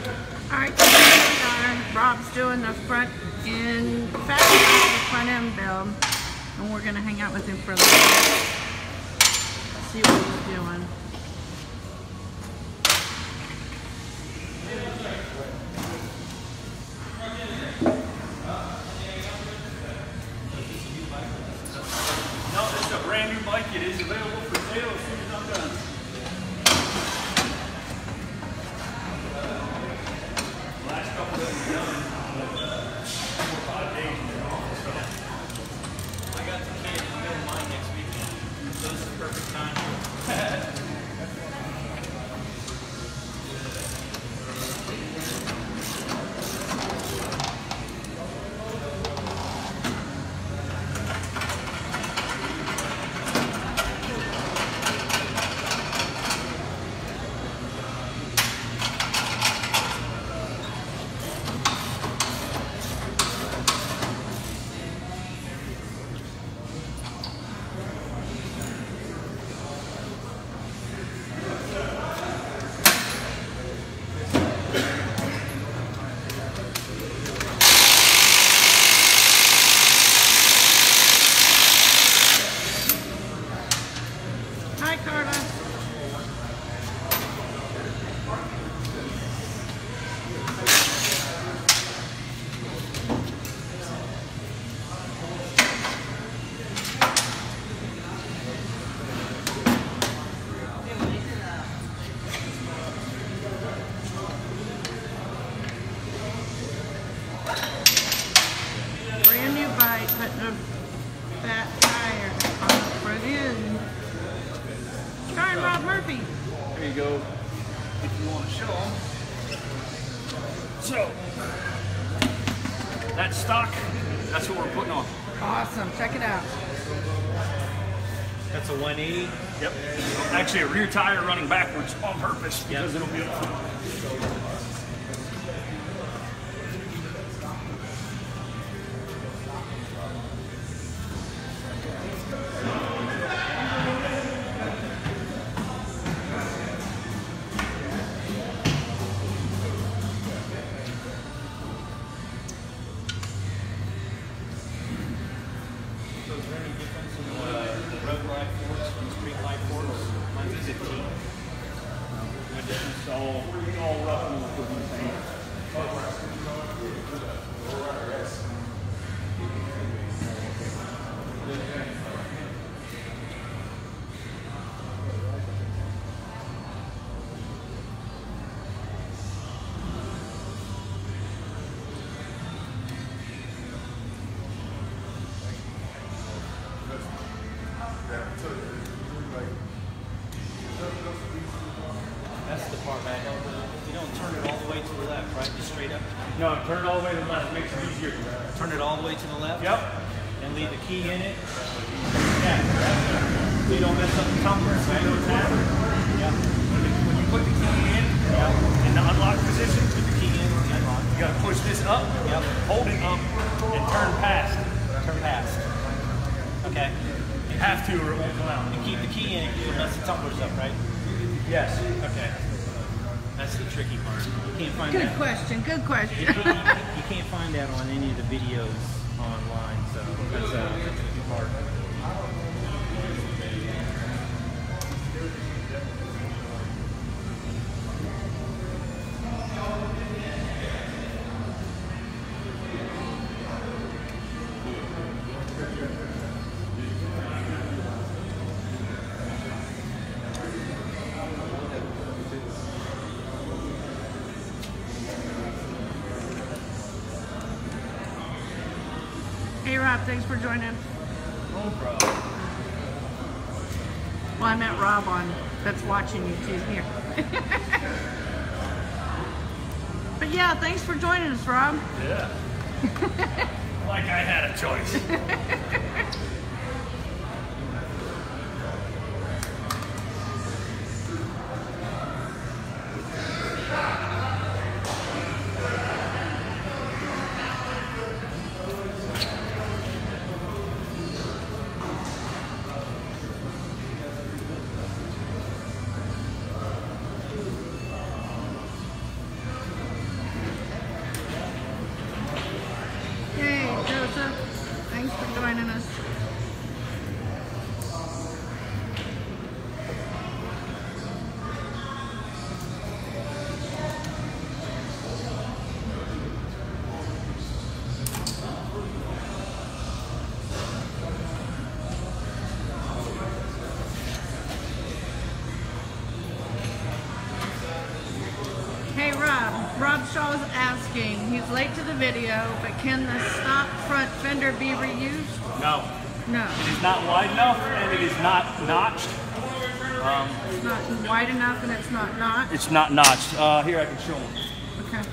Alright, so here we are. Rob's doing the front end, the front end build. And we're going to hang out with him for a little bit. See what he's doing. No, this is a brand new bike. It is available for sale as soon as I'm done. Last couple that we've done, 4 or 5 days in the office. So I got the kid in the middle of mine next weekend. So this is the perfect time. Putting a fat tire on the front end. Try Rob Murphy. There you go, if you want to show them. So, that's stock. That's what we're putting on. Awesome. Check it out. That's a 180? Yep. Actually, a rear tire running backwards on purpose because it'll be up front. All rough and That's the part back. You don't turn it all the way to the left, right? Just straight up? no, turn it all the way to the left. Makes it easier. Turn it all the way to the left? Yep. And leave the key in it? Yeah. So you don't mess up the tumbler, so you know what's happening. Yeah. When you put the key in the unlock position, Put the key in the unlock. you got to push this up, hold it up, and turn past. Turn past. Okay. You have to or it won't come out. And keep the key in unless the tumbler's up, right? Yes. Okay. That's the tricky part. You can't find Good that. question. Good question. You can't find that on any of the videos online, so that's a tricky part. Hey Rob, thanks for joining. No problem. Well, I meant Rob on that's watching you too here. But yeah, thanks for joining us, Rob. Yeah. Like I had a choice. for joining us. Hey Rob Shaw's asking, he's late to the video, but can the stock front fender be reused? No. No. It is not wide enough and it is not notched. It's not wide enough and it's not notched? It's not notched. Here I can show them. Okay.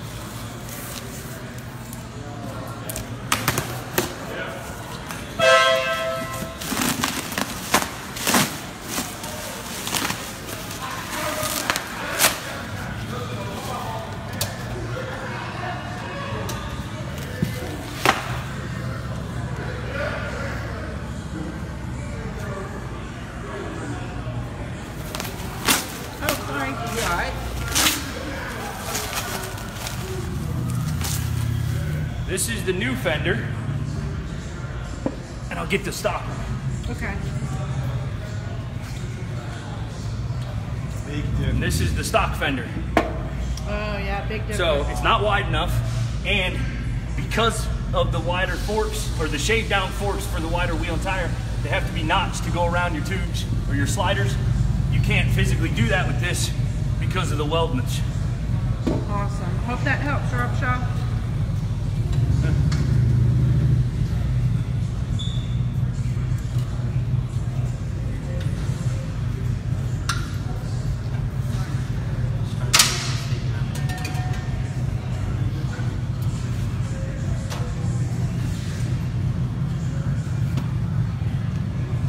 This is the new fender, and I'll get the stock one. Okay. Big difference. And this is the stock fender. Oh yeah, big difference. So it's not wide enough, and because of the wider forks, or the shaved down forks for the wider wheel and tire, they have to be notched to go around your tubes or your sliders. You can't physically do that with this because of the weldments. Awesome. Hope that helps, Rob Shaw.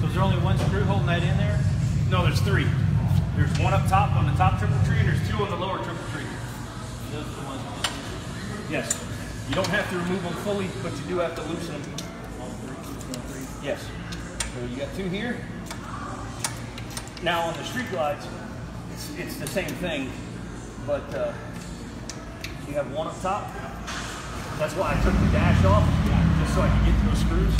Is there only one screw holding that in there? No, there's three. There's one up top on the top triple tree, and there's two on the lower triple tree. Those are the ones. Yes. You don't have to remove them fully, but you do have to loosen them. All three. Yes. So you got two here. Now on the street glides, it's the same thing, but you have one up top. That's why I took the dash off, just so I could get to those screws.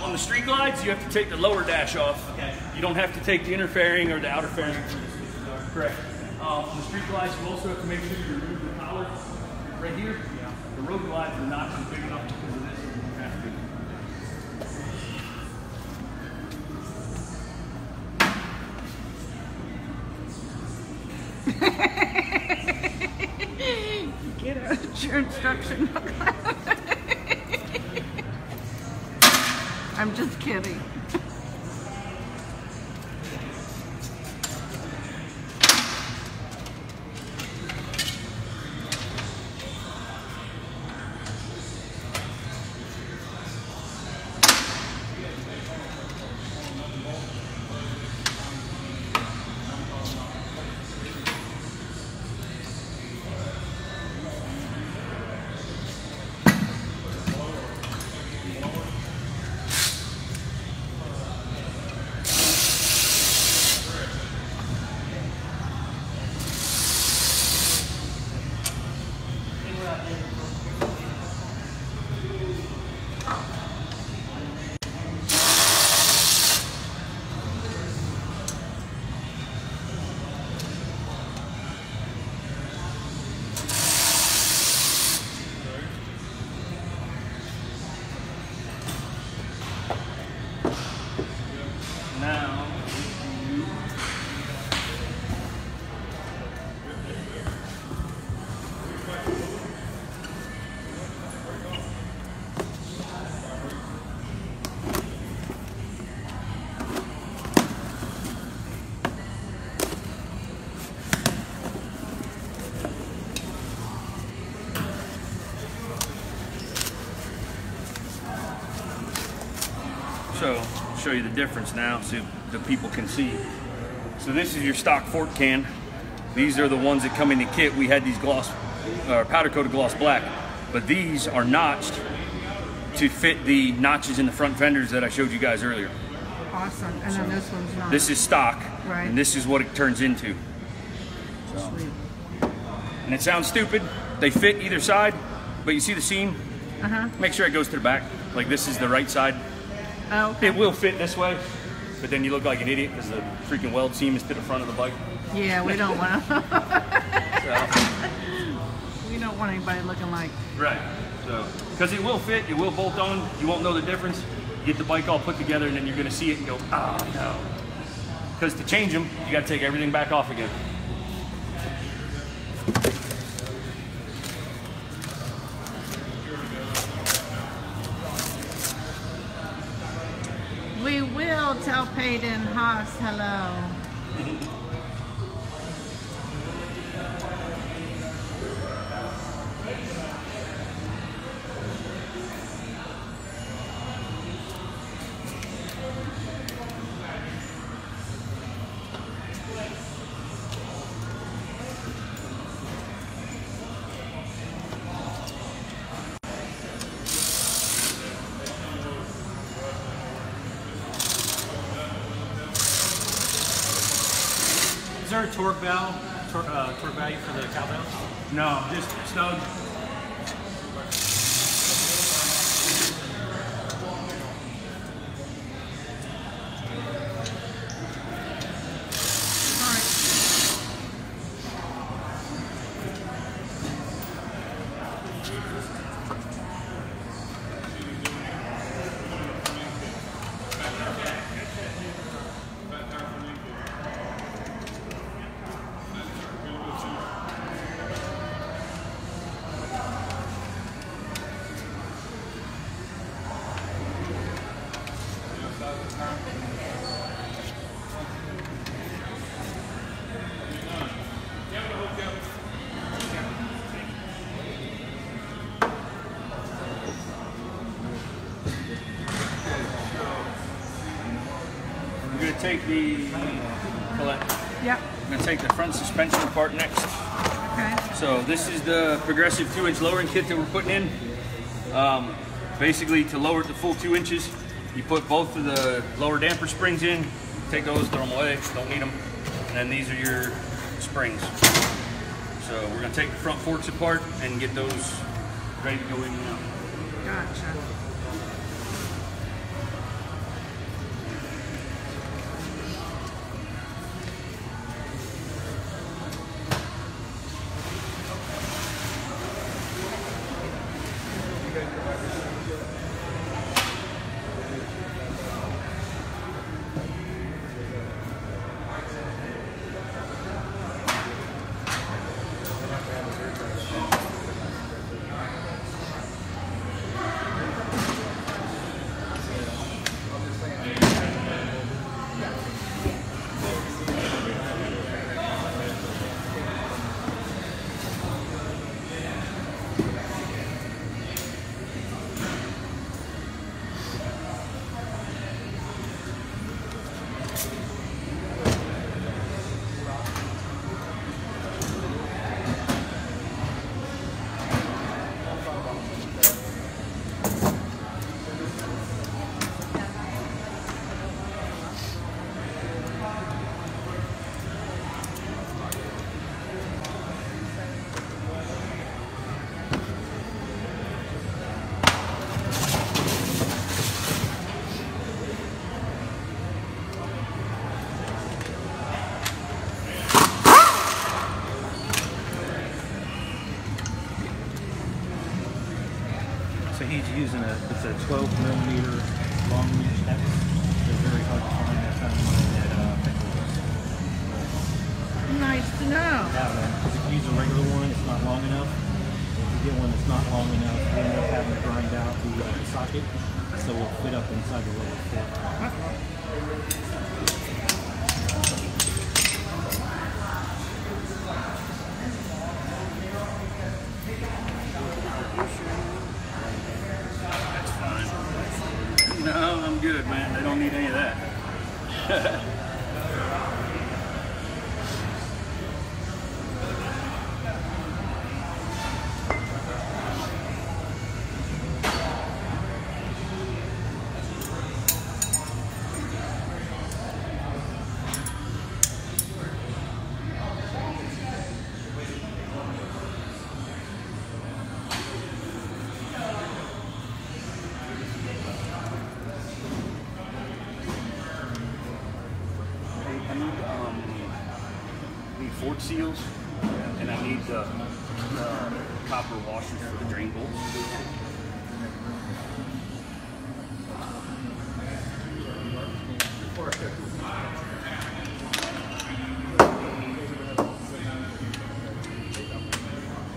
On the street glides, you have to take the lower dash off. Okay. You don't have to take the inner fairing or the outer fairing. Correct. On the street glides, you also have to make sure you remove the collar right here. Yeah. The road glides are not as big enough because of this. You have to. Get out your instruction booklet. I'm just kidding. now. So, I'll show you the difference now so the people can see. So this is your stock fork can. These are the ones that come in the kit. We had these gloss, powder coated gloss black, but these are notched to fit the notches in the front fenders that I showed you guys earlier. Awesome. And then this one's not. This is stock, Right. and this is what it turns into. So. Sweet. And it sounds stupid. They fit either side, but you see the seam? Make sure it goes to the back. Like this is the right side. Oh, okay. It will fit this way, but then you look like an idiot because the freaking weld seam is to the front of the bike. Yeah, we don't want to. So. We don't want anybody looking like. Right. So, because it will fit, it will bolt on. You won't know the difference. You get the bike all put together, and then you're going to see it and go, oh no. Because to change them, you got to take everything back off again. We will tell Peyton Haas hello. Is there a torque valve, torque value for the cowbell? No, just snug. We're going to take the Colette. Yep. I'm going to take the front suspension apart next. Okay. So this is the progressive 2-inch lowering kit that we're putting in. Basically, to lower it to full 2 inches, you put both of the lower damper springs in, take those, throw them away, don't need them. And then these are your springs. So we're going to take the front forks apart and get those ready to go in and out. Gotcha. So he's using it's a 12mm long reach hex. They're very hard to find. I found mine at Nice to know. because if you use a regular one, it's not long enough. If you get one that's not long enough, you end up having to grind out the socket, so it will fit up inside the little fork. No, I'm good, man. They don't need any of that. fork seals, and I need the copper washers for the drain bolts.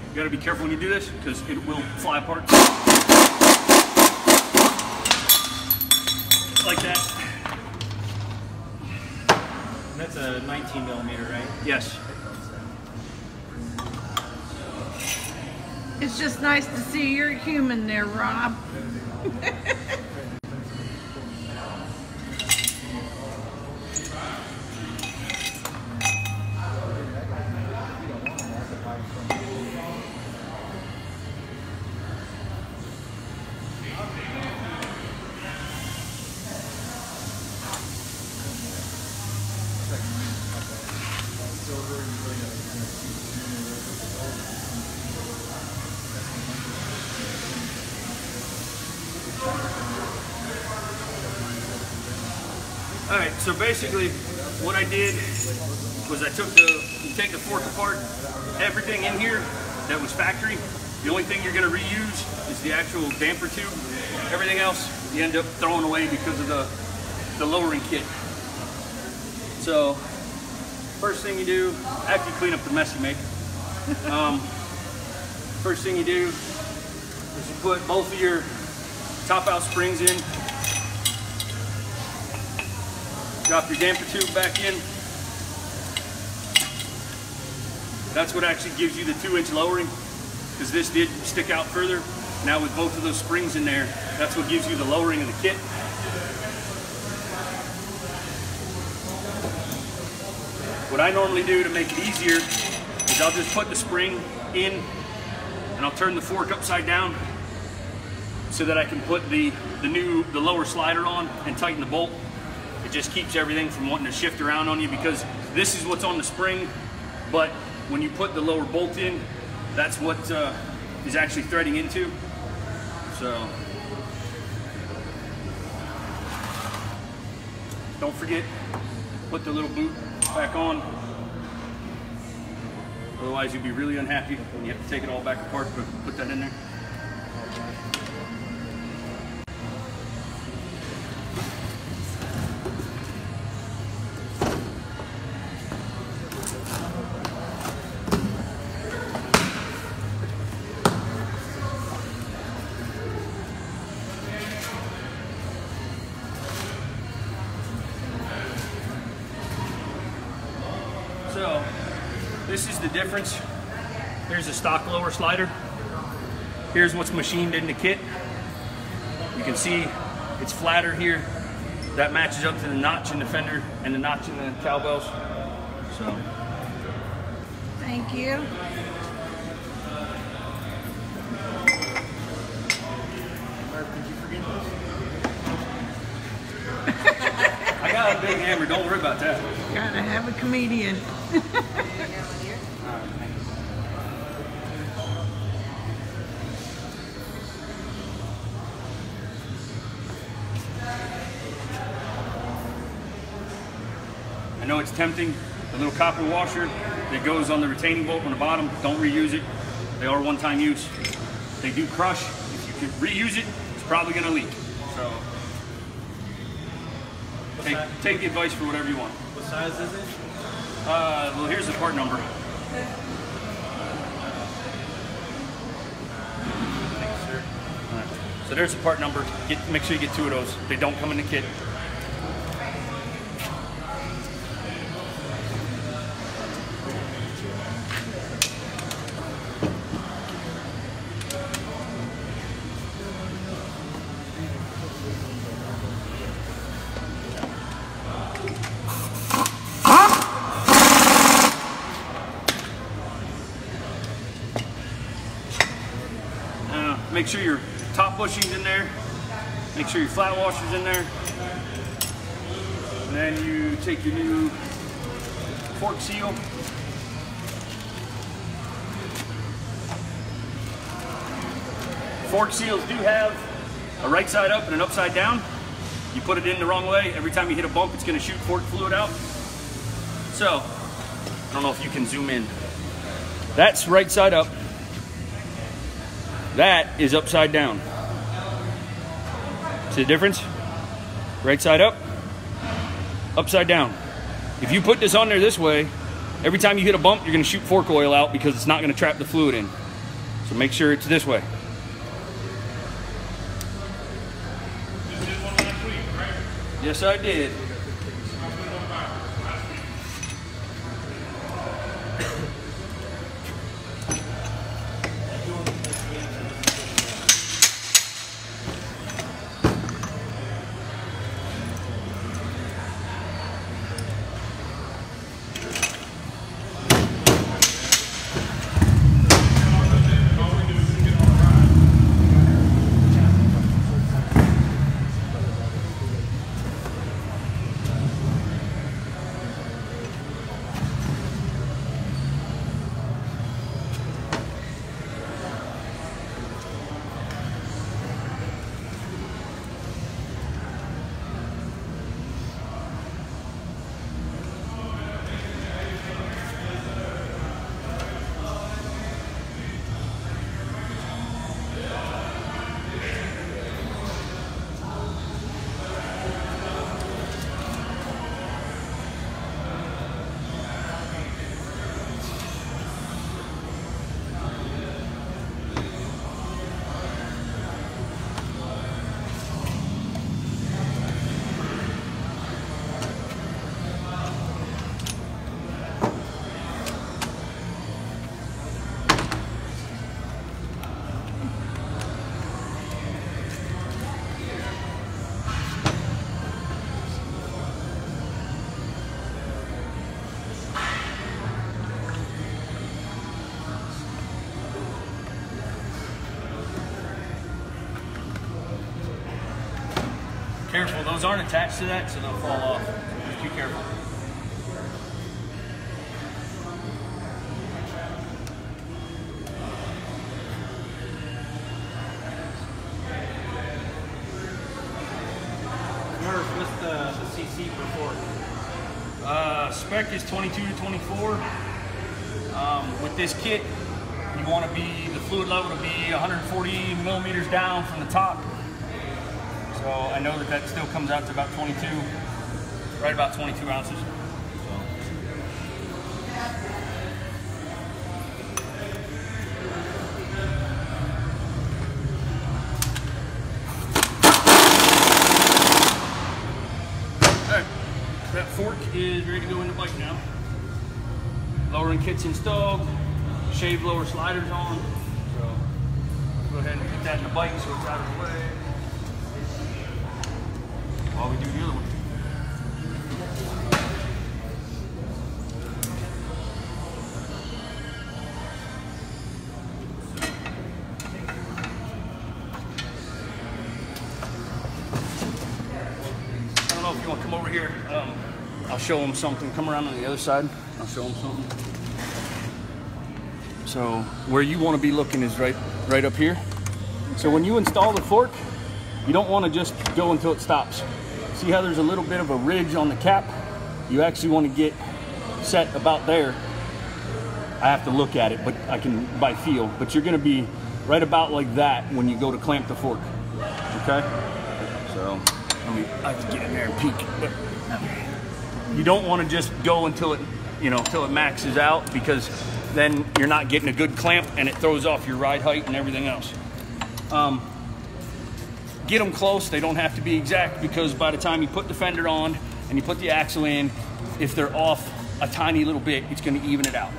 You gotta be careful when you do this because it will fly apart. Like that. And that's a 19 millimeter, right? Yes. It's just nice to see you're human there, Rob. All right, so basically what I did was you take the fork apart, everything in here that was factory, the only thing you're gonna reuse is the actual damper tube. Everything else you end up throwing away because of the lowering kit. So, first thing you do, after you clean up the mess you make, first thing you do is you put both of your top out springs in, drop your damper tube back in. That's what actually gives you the 2-inch lowering, because this did stick out further. Now with both of those springs in there, that's what gives you the lowering of the kit. What I normally do to make it easier is I'll just put the spring in and I'll turn the fork upside down so that I can put the lower slider on and tighten the bolt. It just keeps everything from wanting to shift around on you, because this is what's on the spring, but when you put the lower bolt in, that's what is actually threading into. So don't forget, put the little boot back on. Otherwise you'll be really unhappy when you have to take it all back apart to put that in there. So this is the difference. Here's a stock lower slider. Here's what's machined in the kit. You can see it's flatter here. That matches up to the notch in the fender and the notch in the cowbells. So. Thank you. I got a big hammer, don't worry about that. Gotta have a comedian. I know it's tempting, the little copper washer that goes on the retaining bolt on the bottom, don't reuse it. They are one-time use. They do crush. If you can reuse it, it's probably gonna leak. So take the advice for whatever you want. What size is it? Well, here's the part number. Thanks, sir. All right. So there's the part number. Make sure you get 2 of those. They don't come in the kit. Make sure your top bushing's in there. Make sure your flat washer's in there. And then you take your new fork seal. Fork seals do have a right side up and an upside down. You put it in the wrong way, every time you hit a bump, it's going to shoot fork fluid out. So don't know if you can zoom in. That's right side up. That is upside down. See the difference? Right side up, upside down. If you put this on there this way, every time you hit a bump, you're gonna shoot fork oil out because it's not gonna trap the fluid in. So make sure it's this way. You did one last week, right? Yes, I did. Careful, those aren't attached to that, so they'll fall off. Just be careful. What's the CC per fork? Spec is 22 to 24. With this kit, you want to be, the fluid level to be 140 millimeters down from the top. So I know that that still comes out to about 22, right about 22 ounces. Alright, that fork is ready to go in the bike now. Lowering kit's installed, shave lower sliders on. So go ahead and put that in the bike so it's out of the way. While we do the other one. I don't know if you want to come over here. I'll show them something. Come around on the other side. I'll show them something. So where you want to be looking is right up here. So when you install the fork, you don't want to just go until it stops. See how there's a little bit of a ridge on the cap? You actually want to get set about there. I have to look at it, but I can by feel. But you're going to be right about like that when you go to clamp the fork. Okay? So I have to get in there and peek. But you don't want to just go until it, until it maxes out, because then you're not getting a good clamp and it throws off your ride height and everything else. Get them close. They don't have to be exact, because by the time you put the fender on and you put the axle in, if they're off a tiny little bit, it's going to even it out.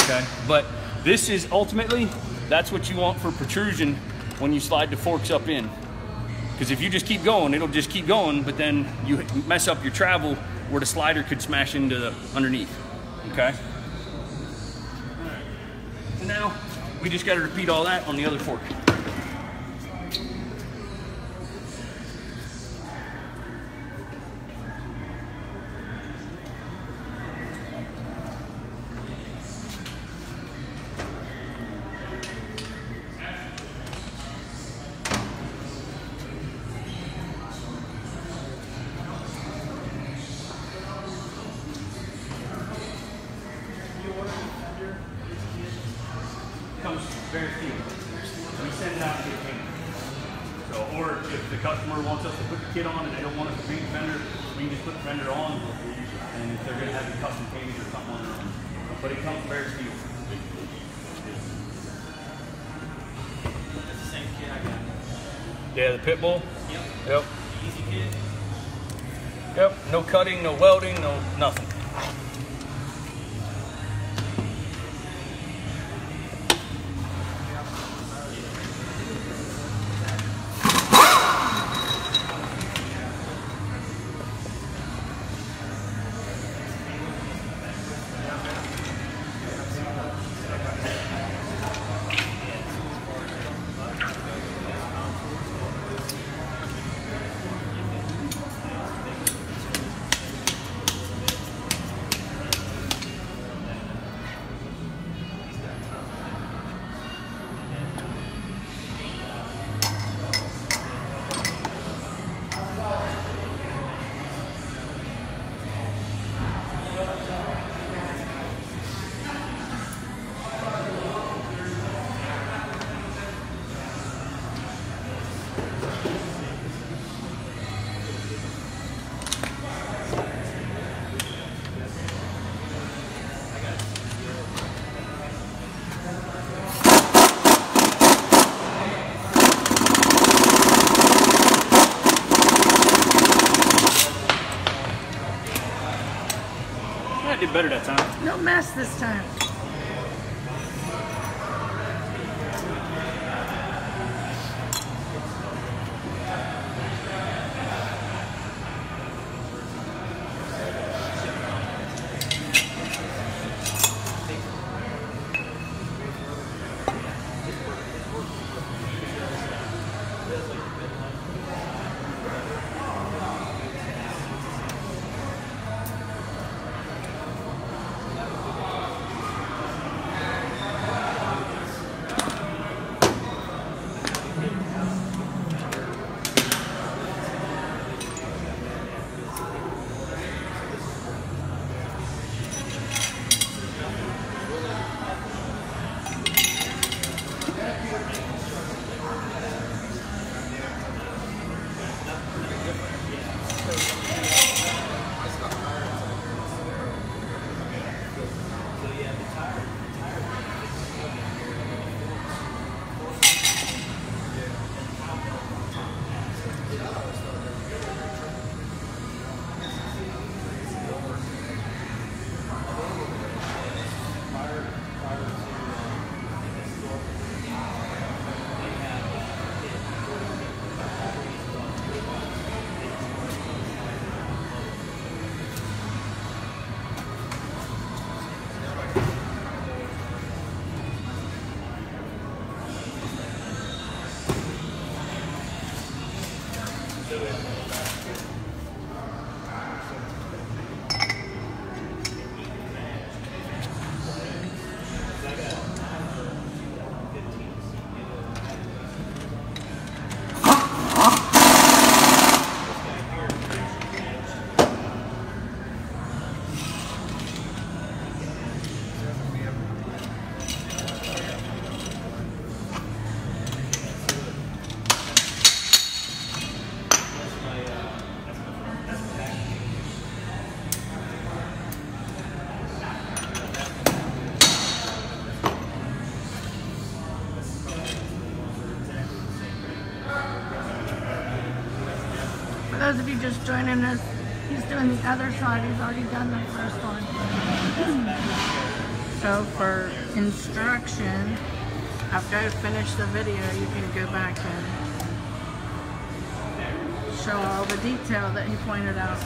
Okay? But this is ultimately, that's what you want for protrusion when you slide the forks up in. Because if you just keep going, it'll just keep going, but then you mess up your travel where the slider could smash into the underneath. Okay? So now we just got to repeat all that on the other fork. bare steel. We send it out and get painted. So, or if the customer wants us to put the kit on and they don't want us to paint the fender, we can just put the fender on, and if they're going to have it custom painted or something on their own. But it comes bare steel. That's the same kit I got. Yeah, the pit bull? Yep. Yep. Easy kit. Yep. No cutting, no welding, no nothing. I did better that time. No mess this time. For those of you just joining us, he's doing the other side. He's already done the first one. So for instruction, after I finish the video, you can go back and show all the detail that he pointed out.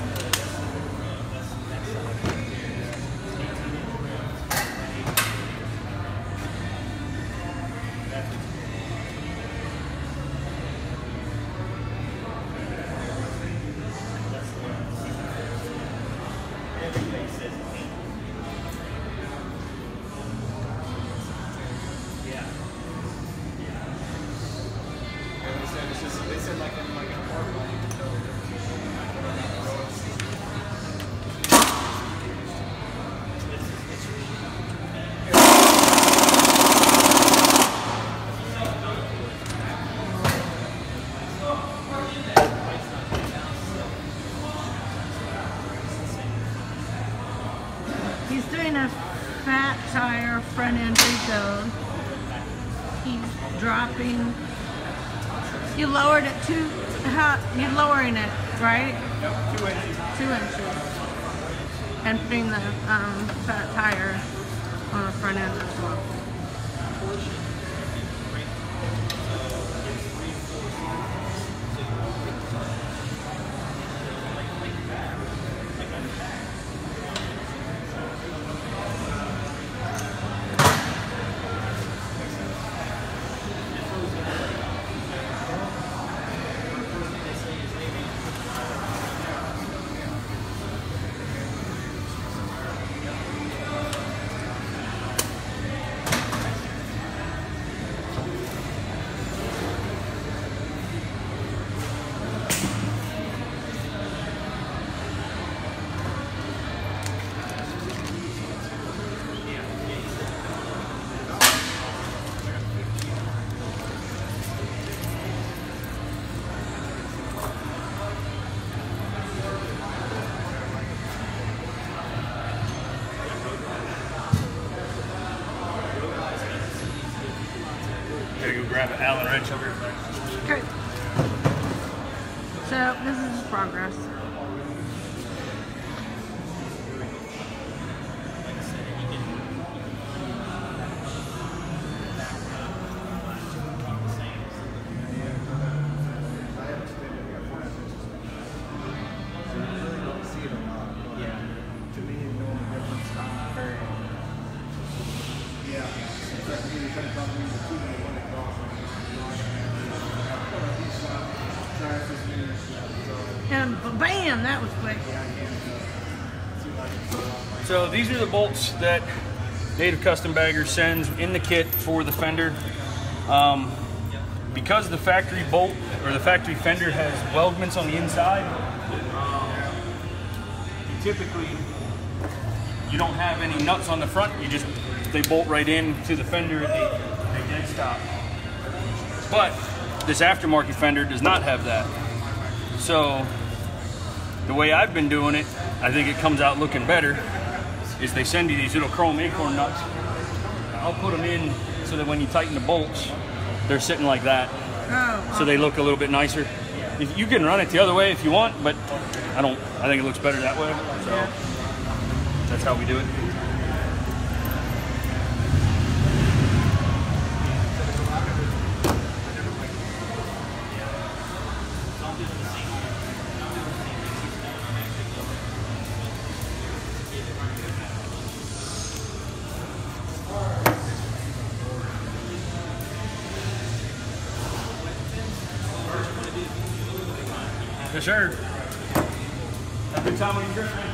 He's doing a fat tire front end rebuild. He's dropping. You lowered it you're lowering it, right? Yep, 2 inches. 2 inches. And putting the fat tire on the front end as well. Gotta go grab an Allen wrench over here. Okay. So this is his progress. And bam, that was quick. So these are the bolts that Native Custom Bagger sends in the kit for the fender. Because the factory bolt or the factory fender has weldments on the inside, typically you don't have any nuts on the front. They bolt right in to the fender and they dead stop. But this aftermarket fender does not have that. So the way I've been doing it, I think it comes out looking better, is they send you these little chrome acorn nuts. I'll put them in so that when you tighten the bolts, they're sitting like that. Oh, So they look a little bit nicer. You can run it the other way if you want, but I think it looks better that way. So that's how we do it. Yes, sir. Have a good time on your trip, man.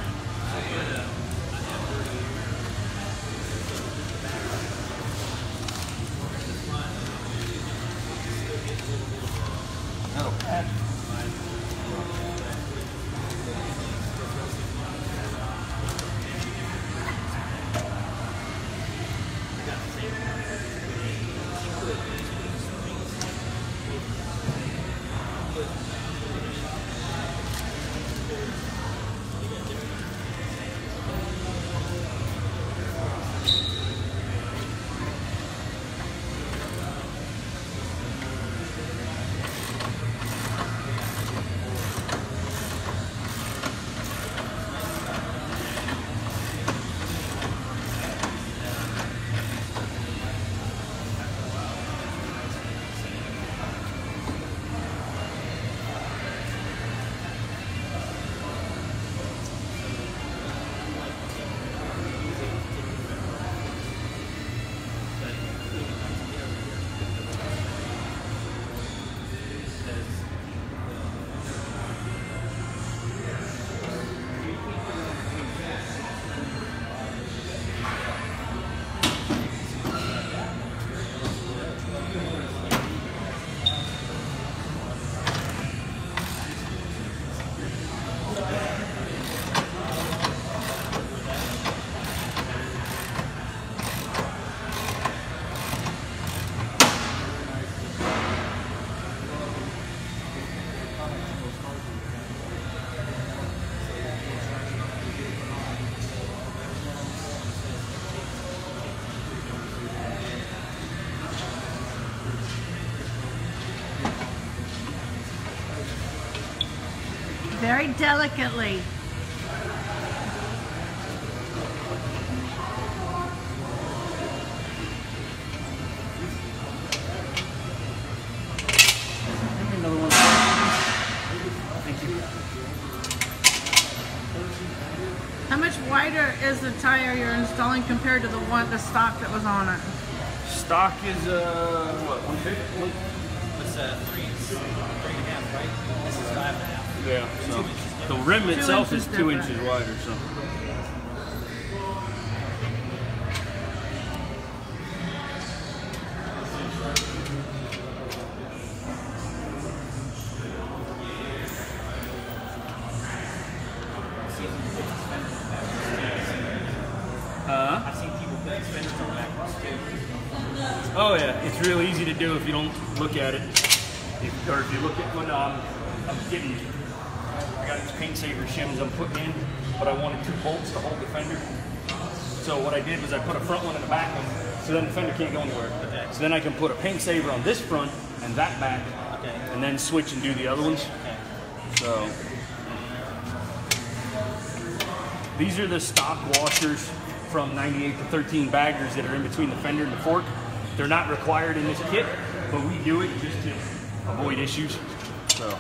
delicately. Another one. Thank you. How much wider is the tire you're installing compared to the stock that was on it? Stock is what, 150? What's 3.5, right? This is 5.5. Yeah. So the rim itself is 2 inches wider. So. I've seen people put these fenders on backwards too. Oh yeah, it's real easy to do if you don't look at it. Or if you look at when I got these paint saver shims I'm putting in, but I wanted 2 bolts to hold the fender. So what I did was I put a front one and a back one, so then the fender can't go anywhere. Okay. So then I can put a paint saver on this front and that back, Okay. and then switch and do the other ones. Okay. So these are the stock washers from 98 to 13 baggers that are in between the fender and the fork. They're not required in this kit, but we do it just to avoid issues. So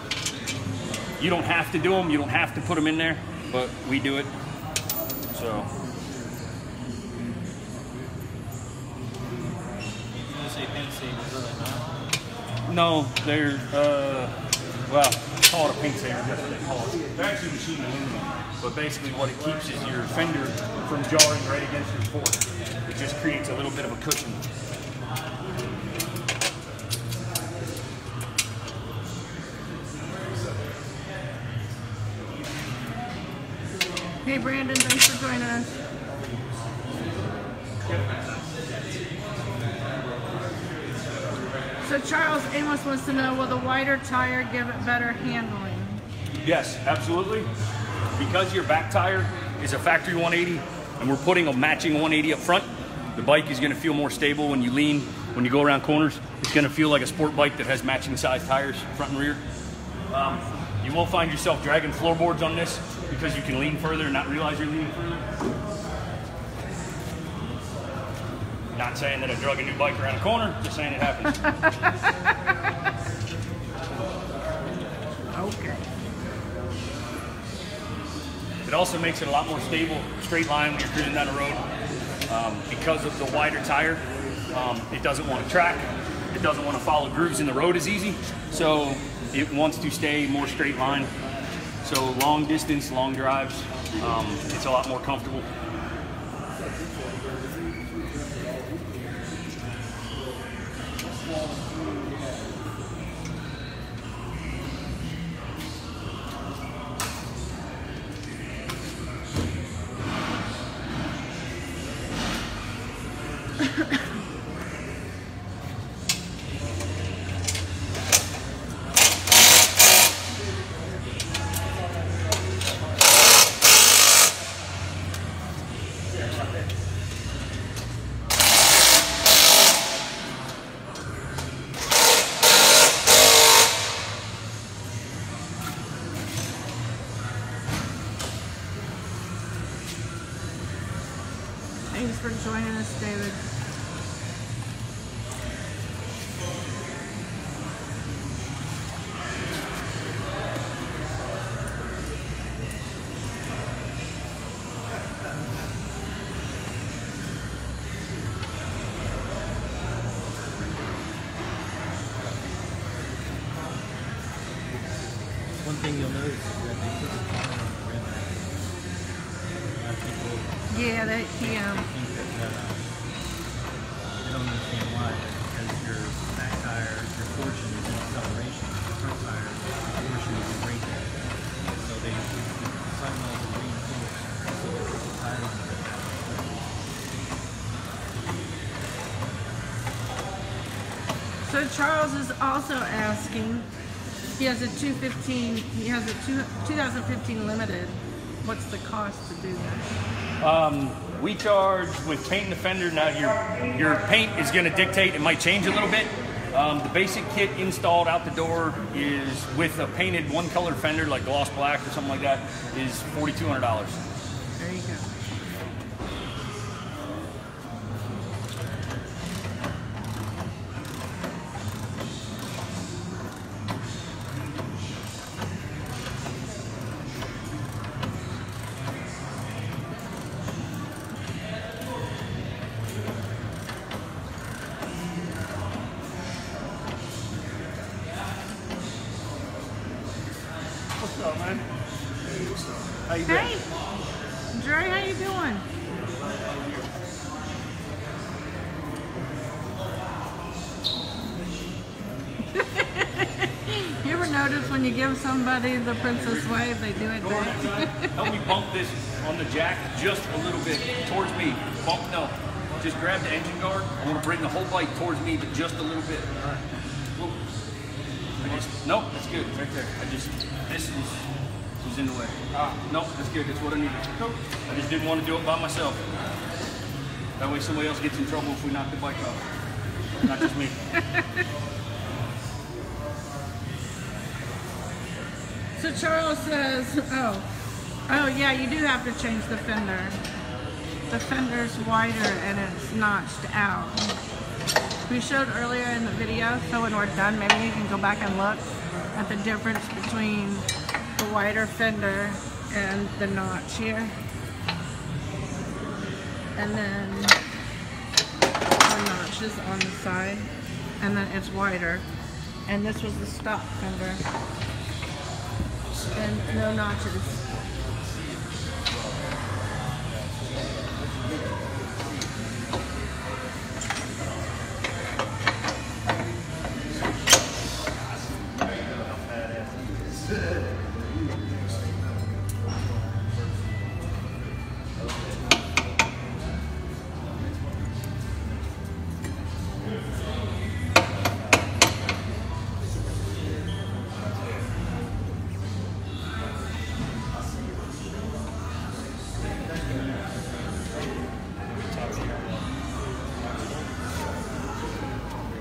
you don't have to do them, you don't have to put them in there, but we do it. So You say paint savers, are they not? no, they're well, call it a paint saver, that's what they call it. They're actually machine aluminum, but basically what it keeps is your fender from jarring right against your fork. It just creates a little bit of a cushion. Hey Brandon, thanks for joining us. So Charles Amos wants to know, will the wider tire give it better handling? Yes, absolutely. Because your back tire is a factory 180 and we're putting a matching 180 up front, the bike is going to feel more stable when you lean, when you go around corners. It's going to feel like a sport bike that has matching size tires, front and rear. You will find yourself dragging floorboards on this because you can lean further and not realize you're leaning further. Not saying that I drug a new bike around a corner, just saying it happens. Okay. It also makes it a lot more stable, straight line when you're cruising down the road. Because of the wider tire, it doesn't want to track. It doesn't want to follow grooves in the road as easy. So it wants to stay more straight line. So long distance, long drives, it's a lot more comfortable. Thanks for joining us, David. One thing you'll notice is that they put the camera on the rim. A lot of people Yeah, that think that they don't understand why, but because your back tire, your portion is in acceleration, your front tire, your portion is in braking. So they fundamentals are reinforced so they put the tire on the rim. So Charles is also asking, he has a 2015 Limited. What's the cost to do that? We charge with painting the fender. Now your paint is going to dictate, it might change a little bit, The basic kit installed out the door is with a painted one color fender like gloss black or something like that is $4,200. There you go. What's up, man? How you doing? Hey, Dre, how you doing? You ever notice when you give somebody the princess wave, they do it back? Help me bump this on the jack just a little bit towards me. Bump, no. Just grab the engine guard. I want to bring the whole bike towards me, but just a little bit. Whoop. Nope, that's good. Right there. This was in the way. Nope, that's good. That's what I needed. I just didn't want to do it by myself. That way somebody else gets in trouble if we knock the bike off. Not just me. So Charles says, oh yeah, you do have to change the fender. The fender's wider and it's notched out. We showed earlier in the video, so when we're done, maybe you can go back and look at the difference between the wider fender and the notch here. And then the notch is on the side, and then it's wider. And this was the stock fender. And no notches.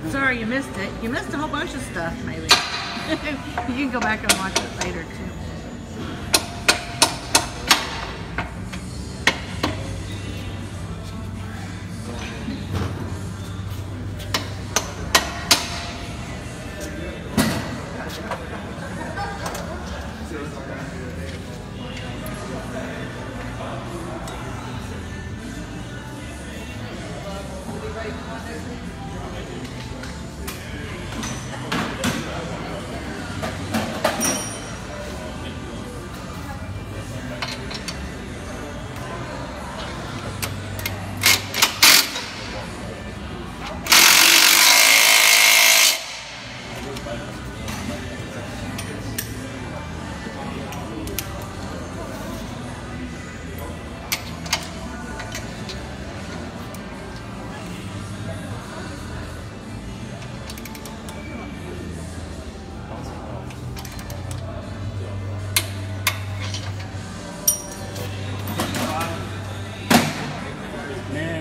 Sorry you missed it. You missed a whole bunch of stuff, maybe. You can go back and watch it later, too.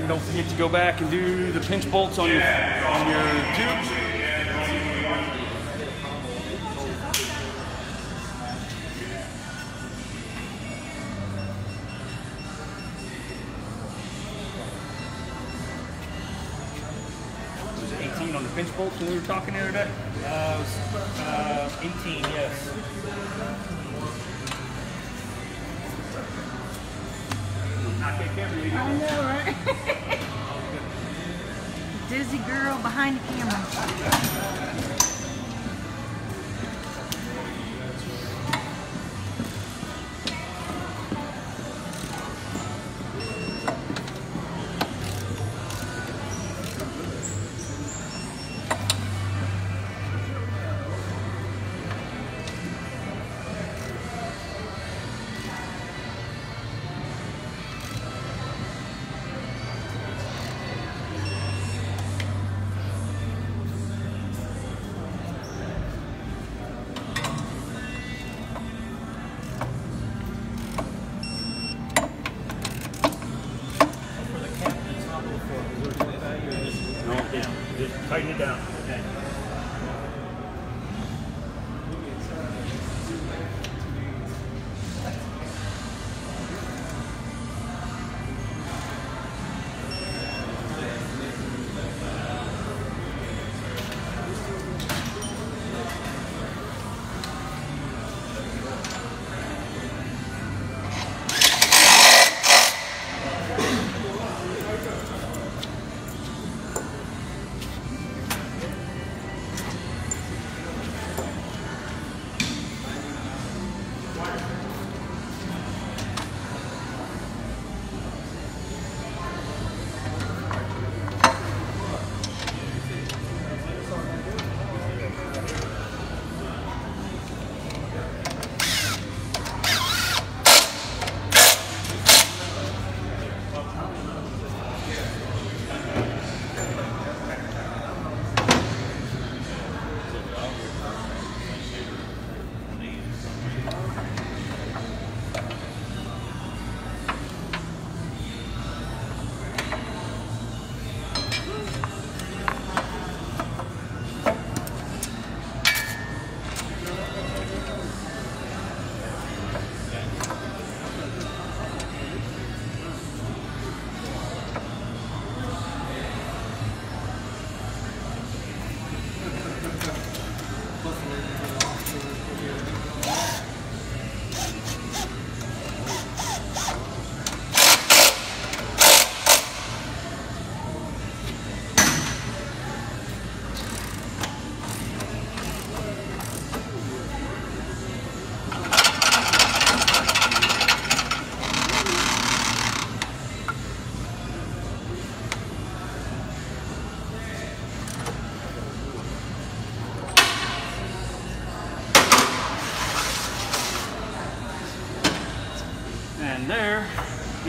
Don't forget to go back and do the pinch bolts on your tubes. Was it 18 on the pinch bolts when we were talking the other day? It was 18, yes. I know, right? Dizzy girl behind the camera. Just tighten it down. Okay.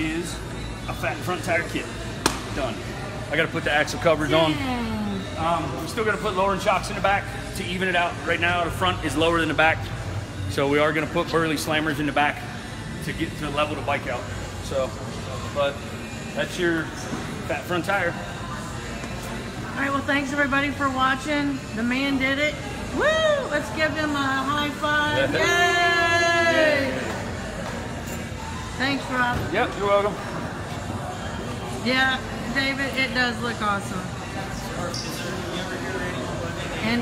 is a fat front tire kit. Done. I got to put the axle covers on. We still got to put lowering shocks in the back to even it out. Right now, the front is lower than the back, so we are going to put Burley slammers in the back to get to level the bike out. So, but that's your fat front tire. All right, well, thanks everybody for watching. The man did it. Woo! Let's give him a high five. Yay! Thanks, Rob. Yep, you're welcome. Yeah, David, it does look awesome. And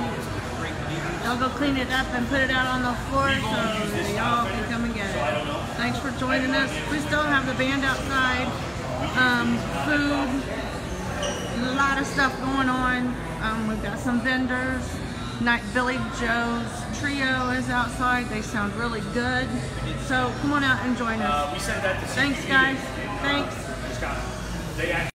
I'll go clean it up and put it out on the floor so y'all can come and get it. Thanks for joining us. We still have the band outside, food, a lot of stuff going on. We've got some vendors. Billy Joe's Trio is outside. They sound really good. So come on out and join us. We sent that to Thanks, guys. Thanks.